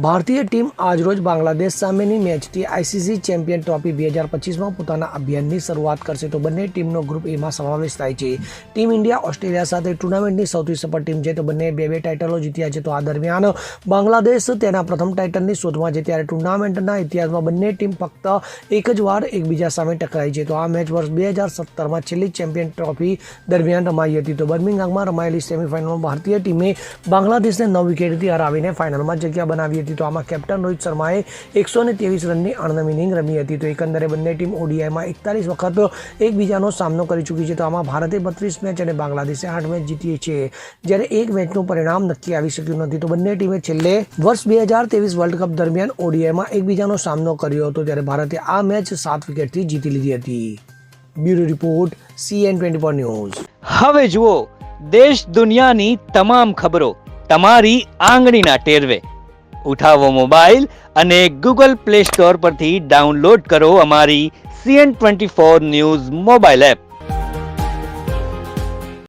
ભારતીય ટીમ આજરોજ બાંગ્લાદેશ સામેની મેચથી આઈસીસી ચેમ્પિયન ટ્રોફી 2025માં પોતાના અભિયાનની શરૂઆત કરશે તો બંને ટીમનો ગ્રુપ એમાં સમાવેશ થાય છે। ટીમ ઇન્ડિયા ઓસ્ટ્રેલિયા સાથે ટુર્નામેન્ટની સૌથી સફળ ટીમ છે તો બંને બે ટાઇટલો જીત્યા છે। તો આ દરમિયાન બાંગ્લાદેશ તેના પ્રથમ ટાઇટલની શોધમાં છે, ત્યારે ટુર્નામેન્ટના ઇતિહાસમાં બંને ટીમ ફક્ત એક જ વાર એકબીજા સામે ટકરાઈ છે। તો આ મેચ વર્ષ 2017માં છેલ્લી ચેમ્પિયન ટ્રોફી દરમિયાન રમાઈ હતી। તો બર્મિંગહામમાં રમાયેલી સેમીફાઇનલમાં ભારતીય ટીમે બાંગ્લાદેશને 9 વિકેટથી હરાવીને ફાઇનલમાં જગ્યા બનાવી હતી। તો આમાં કેપ્ટન રોહિત શર્માએ 123 રનની અણનમ ઇનિંગ રમી હતી। તો એકંદરે બંને ટીમ ઓડીઆઈમાં 41 વખત એકબીજાનો સામનો કરી ચૂકી છે। તો આમાં ભારતે 32 મેચ અને બાંગ્લાદેશે 8 મેચ જીતી છે, જ્યારે એક મેચનું પરિણામ નક્કી આવી શક્યું નથી। તો બંને ટીમે છેલ્લે વર્ષ 2023 વર્લ્ડ કપ દરમિયાન ઓડીઆઈમાં એકબીજાનો સામનો કર્યો હતો, ત્યારે ભારતે આ મેચ 7 વિકેટથી જીતી લીધી હતી। Bureau report CN24 news. હવે જુઓ દેશ દુનિયાની તમામ ખબરો તમારી આંગળીના ટેરવે। ઉઠાવો મોબાઈલ અને ગૂગલ પ્લે સ્ટોર પરથી ડાઉનલોડ કરો અમારી CN24 ન્યૂઝ મોબાઈલ એપ।